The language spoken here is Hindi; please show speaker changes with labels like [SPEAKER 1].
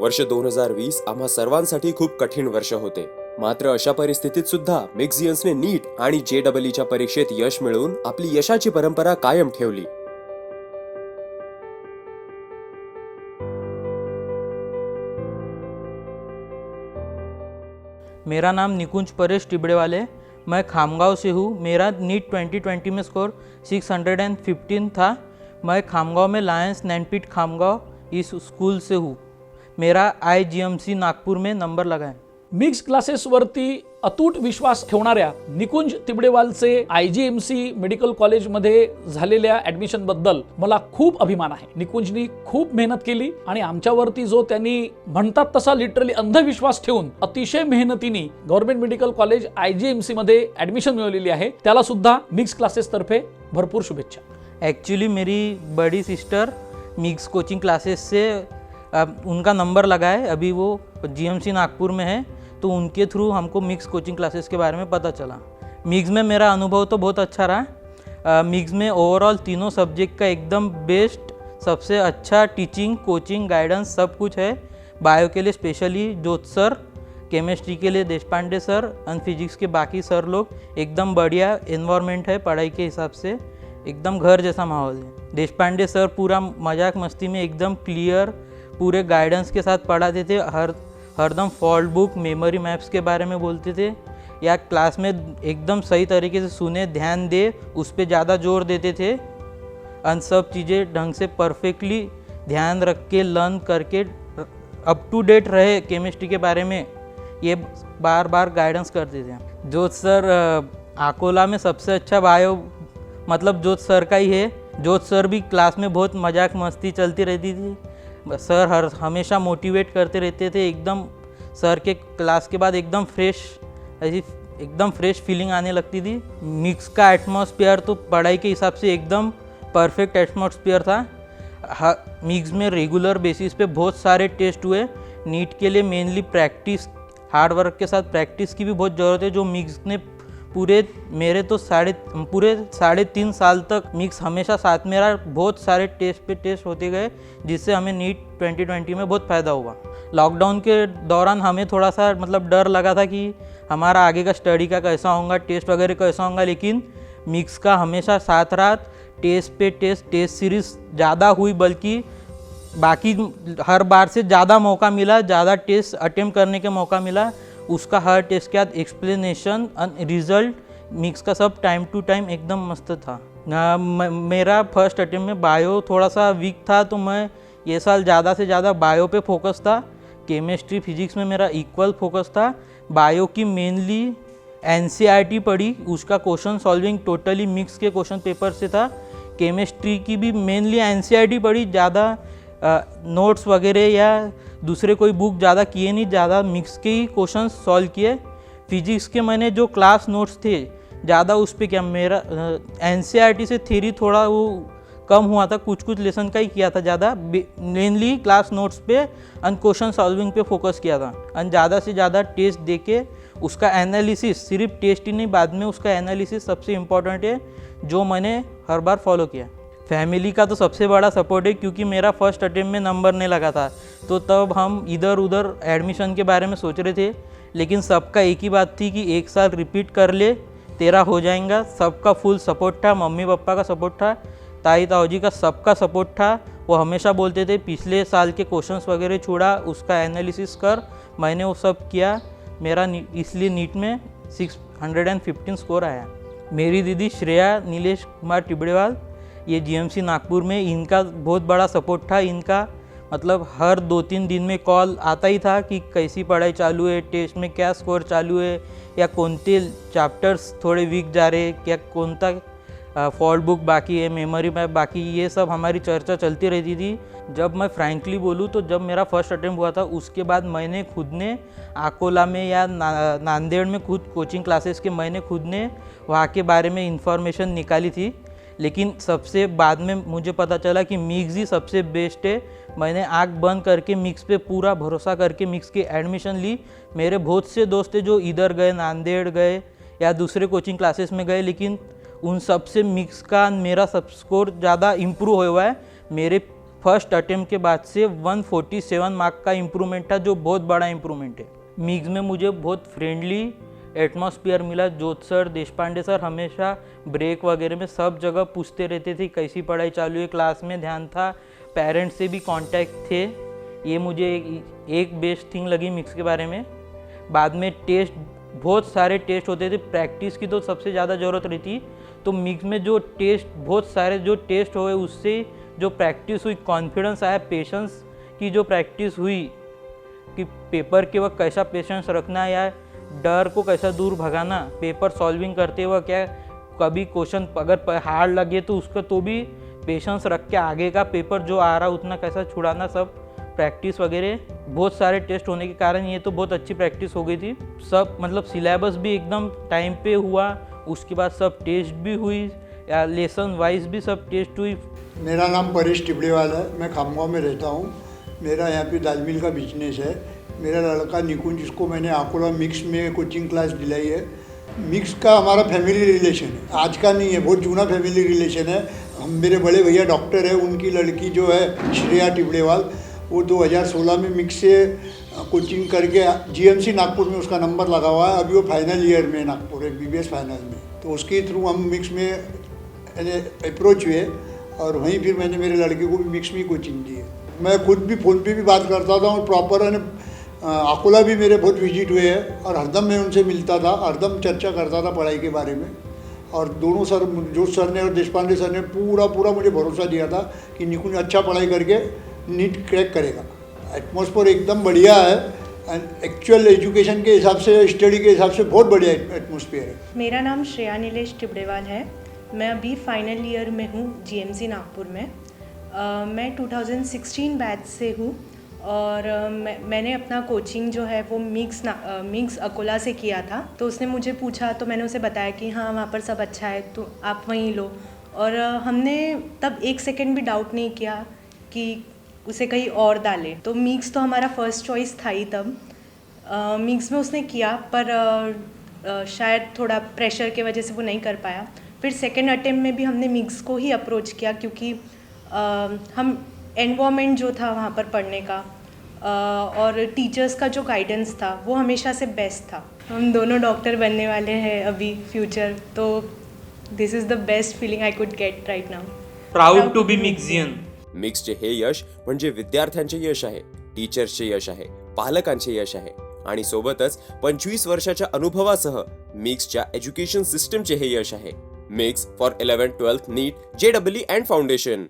[SPEAKER 1] वर्ष 2020 आम्हा सर्वांसाठी खूप कठीण वर्ष होते. मात्र अशा परिस्थितीत सुद्धा मिक्सियन्सने नीट आणि JEEच्या परीक्षेत यश मिळवून आपली यशाची परंपरा कायम ठेवली.
[SPEAKER 2] मेरा नाम निकुंज परेश टिबड़ेवाले, मैं खामगांव से हूँ. मेरा नीट 2020 में स्कोर 615 था. मैं खामगांव में लायंस नैनपीट खामगांव इस स्कूल से हूँ. मेरा IGMC नागपुर में नंबर लगा है.
[SPEAKER 3] मिक्स क्लासेसवरती अतूट विश्वास ठेवणाऱ्या निकुंज तिबडेवालचे IGMC मेडिकल कॉलेजमध्ये झालेल्या ॲडमिशनबद्दल मला खूप अभिमान आहे. निकुंजनी खूप मेहनत केली आणि आमच्यावरती जो त्यांनी म्हणतात तसा लिटरली अंधविश्वास ठेवून अतिशय मेहनतीने गव्हर्नमेंट मेडिकल कॉलेज IGMC मध्ये ॲडमिशन मिळवलेली आहे, त्याला सुद्धा मिक्स क्लासेस तर्फे भरपूर शुभेच्छा.
[SPEAKER 2] एक्चुअली मेरी बड़ी सिस्टर मिक्स कोचिंग क्लासेस से उनका नंबर लगा है. अभी वो GMC नागपुर में है, तो उनके थ्रू हमको मिक्स कोचिंग क्लासेस के बारे में पता चला. मिक्स में मेरा अनुभव तो बहुत अच्छा रहा. मिक्स में ओवरऑल तीनों सब्जेक्ट का एकदम बेस्ट, सबसे अच्छा टीचिंग, कोचिंग, गाइडेंस सब कुछ है. बायो के लिए स्पेशली जोत सर, केमिस्ट्री के लिए देशपांडे सर और फिजिक्स के बाकी सर लोग. एकदम बढ़िया एनवायरनमेंट है पढ़ाई के हिसाब से, एकदम घर जैसा माहौल है. देशपांडे सर पूरा मजाक मस्ती में एकदम क्लियर पूरे गाइडेंस के साथ पढ़ाते थे. हरदम फॉल्ट बुक, मेमोरी मैप्स के बारे में बोलते थे, या क्लास में एकदम सही तरीके से सुने, ध्यान दे, उस पर ज़्यादा जोर देते थे. अन सब चीज़ें ढंग से परफेक्टली ध्यान रख के लर्न करके अप टू डेट रहे केमिस्ट्री के बारे में, ये बार बार गाइडेंस करते थे. जोत सर अकोला में सबसे अच्छा बायो मतलब जोत सर का ही है. जोत सर भी क्लास में बहुत मजाक मस्ती चलती रहती थी. सर हमेशा मोटिवेट करते रहते थे. एकदम सर के क्लास के बाद एकदम फ्रेश, ऐसी एकदम फ्रेश फीलिंग आने लगती थी. मिक्स का एटमॉस्फेयर तो पढ़ाई के हिसाब से एकदम परफेक्ट एटमॉस्फेयर था. मिक्स में रेगुलर बेसिस पे बहुत सारे टेस्ट हुए. नीट के लिए मेनली प्रैक्टिस, हार्ड वर्क के साथ प्रैक्टिस की भी बहुत ज़रूरत है, जो मिक्स ने मेरे तो पूरे 3.5 साल तक मिक्स हमेशा साथ में रहा. बहुत सारे टेस्ट पे टेस्ट होते गए, जिससे हमें नीट 2020 में बहुत फ़ायदा हुआ. लॉकडाउन के दौरान हमें थोड़ा सा मतलब डर लगा था कि हमारा आगे का स्टडी का कैसा होगा, टेस्ट वगैरह कैसा होगा, लेकिन मिक्स का हमेशा साथ रहा. टेस्ट पे टेस्ट सीरीज़ ज़्यादा हुई, बल्कि बाकी हर बार से ज़्यादा मौका मिला, ज़्यादा टेस्ट अटेम्प्ट करने के मौका मिला. उसका हर टेस्ट के बाद एक्सप्लेनेशन और रिज़ल्ट मिक्स का सब टाइम टू टाइम एकदम मस्त था. मेरा फर्स्ट अटेम्प्ट में बायो थोड़ा सा वीक था, तो मैं ये साल ज़्यादा से ज़्यादा बायो पे फोकस था. केमिस्ट्री फिजिक्स में मेरा इक्वल फोकस था. बायो की मेनली NCERT पढ़ी, उसका क्वेश्चन सॉल्विंग टोटली मिक्स के क्वेश्चन पेपर से था. केमिस्ट्री की भी मेनली NCERT पढ़ी, ज़्यादा नोट्स वगैरह या दूसरे कोई बुक ज़्यादा किए नहीं, ज़्यादा मिक्स के ही क्वेश्चन सॉल्व किए. फिजिक्स के मैंने जो क्लास नोट्स थे ज़्यादा उस पर क्या, मेरा NCERT से थ्योरी थोड़ा वो कम हुआ था, कुछ लेसन का ही किया था. ज़्यादा मेनली क्लास नोट्स पे और क्वेश्चन सॉल्विंग पे फोकस किया था. और ज़्यादा से ज़्यादा टेस्ट दे के उसका एनालिसिस, सिर्फ टेस्ट ही नहीं, बाद में उसका एनालिसिस सबसे इम्पोर्टेंट है, जो मैंने हर बार फॉलो किया. फैमिली का तो सबसे बड़ा सपोर्ट है, क्योंकि मेरा फर्स्ट अटेम्प्ट में नंबर नहीं लगा था, तो तब हम इधर उधर एडमिशन के बारे में सोच रहे थे. लेकिन सबका एक ही बात थी कि 1 साल रिपीट कर ले, तेरा हो जाएगा. सबका फुल सपोर्ट था. मम्मी पापा का सपोर्ट था, ताई ताऊजी का सबका सपोर्ट था. वो हमेशा बोलते थे पिछले साल के क्वेश्चंस वगैरह छोड़ा, उसका एनालिसिस कर. मैंने वो सब किया. मेरा इसलिए नीट में 615 स्कोर आया. मेरी दीदी श्रेया नीलेश कुमार टिबड़ेवाल, ये GMC नागपुर में, इनका बहुत बड़ा सपोर्ट था. इनका मतलब हर 2-3 दिन में कॉल आता ही था कि कैसी पढ़ाई चालू है, टेस्ट में क्या स्कोर चालू है, या कोणते चैप्टर्स थोड़े वीक जा रहे, क्या कोणता फॉल्ट बुक बाकी है, मेमोरी मैप बाकी, ये सब हमारी चर्चा चलती रहती थी. जब मैं फ्रैंकली बोलूँ तो जब मेरा फर्स्ट अटेम्प्ट हुआ था, उसके बाद मैंने खुद ने अकोला में या नांदेड़ में खुद कोचिंग क्लासेस के मैंने खुद ने वहाँ के बारे में इंफॉर्मेशन निकाली थी. लेकिन सबसे बाद में मुझे पता चला कि मिक्स ही सबसे बेस्ट है. मैंने आँख बंद करके मिक्स पे पूरा भरोसा करके मिक्स की एडमिशन ली. मेरे बहुत से दोस्त थे जो इधर गए, नांदेड़ गए या दूसरे कोचिंग क्लासेस में गए, लेकिन उन सब से मिक्स का मेरा सब स्कोर ज़्यादा इम्प्रूव हुआ है. मेरे फर्स्ट अटेम्प्ट के बाद से 147 मार्क का इम्प्रूवमेंट था, जो बहुत बड़ा इम्प्रूवमेंट है। मिक्स में मुझे बहुत फ्रेंडली एटमॉस्फेयर मिला। जोत सर, देशपांडे सर हमेशा ब्रेक वगैरह में सब जगह पूछते रहते थे कैसी पढ़ाई चालू है, क्लास में ध्यान था, पेरेंट्स से भी कांटेक्ट थे। ये मुझे एक बेस्ट थिंग लगी मिक्स के बारे में। बाद में टेस्ट, बहुत सारे टेस्ट होते थे, प्रैक्टिस की तो सबसे ज़्यादा ज़रूरत रहती। तो मिक्स में जो टेस्ट, बहुत सारे जो टेस्ट हुए उससे जो प्रैक्टिस हुई, कॉन्फिडेंस आया, पेशेंस की जो प्रैक्टिस हुई कि पेपर के वक्त कैसा पेशेंस रखना या डर को कैसा दूर भगाना, पेपर सॉल्विंग करते हुए क्या कभी क्वेश्चन अगर हार्ड लगे तो उसका तो भी पेशेंस रख के आगे का पेपर जो आ रहा उतना कैसा छुड़ाना, सब प्रैक्टिस वगैरह बहुत सारे टेस्ट होने के कारण ये तो बहुत अच्छी प्रैक्टिस हो गई थी। सब मतलब सिलेबस भी एकदम टाइम पे हुआ, उसके बाद सब टेस्ट भी हुई, या लेसन वाइज भी सब टेस्ट हुई।
[SPEAKER 4] मेरा नाम परेश टिबड़ेवाल है, मैं खामगांव में रहता हूँ। मेरा यहाँ पे दाल मिल का बिजनेस है। मेरा लड़का निकुंज, जिसको मैंने अकोला मिक्स में कोचिंग क्लास दिलाई है। मिक्स का हमारा फैमिली रिलेशन है, आज का नहीं है, बहुत जूना फैमिली रिलेशन है। हम, मेरे बड़े भैया डॉक्टर है, उनकी लड़की जो है श्रेया टिबड़ेवाल, वो 2016 में मिक्स से कोचिंग करके जीएमसी नागपुर में उसका नंबर लगा हुआ है। अभी वो फाइनल ईयर में नागपुर MBBS फाइनल में, तो उसके थ्रू हम मिक्स में अप्रोच हुए और वहीं फिर मैंने मेरे लड़के को भी मिक्स में कोचिंग दी है। मैं खुद भी फ़ोन पे भी बात करता था और प्रॉपर है अकोला भी मेरे बहुत विजिट हुए हैं और हरदम मैं उनसे मिलता था, हरदम चर्चा करता था पढ़ाई के बारे में। और दोनों सर, जोश सर ने और देशपांडे सर ने पूरा मुझे भरोसा दिया था कि निकुंज अच्छा पढ़ाई करके नीट क्रैक करेगा। एटमॉस्फेयर एकदम बढ़िया है एंड एक्चुअल एजुकेशन के हिसाब से, स्टडी के हिसाब से बहुत बढ़िया एटमॉस्फेयर है।
[SPEAKER 5] मेरा नाम श्रेया नीलेश टिबड़ेवाल है। मैं अभी फाइनल ईयर में हूँ GMC नागपुर में। मैं 2016 बैच से हूँ और मैंने अपना कोचिंग जो है वो मिक्स अकोला से किया था। तो उसने मुझे पूछा तो मैंने उसे बताया कि हाँ वहाँ पर सब अच्छा है तो आप वहीं लो। और हमने तब एक सेकंड भी डाउट नहीं किया कि उसे कहीं और डाले। तो मिक्स तो हमारा फर्स्ट चॉइस था ही तब। मिक्स में उसने किया पर शायद थोड़ा प्रेशर के वजह से वो नहीं कर पाया। फिर सेकेंड अटेम्प्ट में भी हमने मिक्स को ही अप्रोच किया क्योंकि हम एनवायरनमेंट जो था वहाँ पर पढ़ने का और टीचर्स का जो गाइडेंस था वो हमेशा से बेस्ट था। हम दोनों डॉक्टर बनने वाले हैं अभी फ्यूचर, तो this is the best feeling I could get right now.
[SPEAKER 2] Proud to be Mixian.
[SPEAKER 1] मिक्सचे हे यश म्हणजे विद्यार्थ्यांचे यश आहे, टीचर्सचे यश आहे, पालकांचे यश आहे आणि सोबतच 25 वर्षाच्या अनुभवासह मिक्सच्या एज्युकेशन सिस्टमचे हे यश आहे। Mix for 11th 12th NEET, JEE and foundation.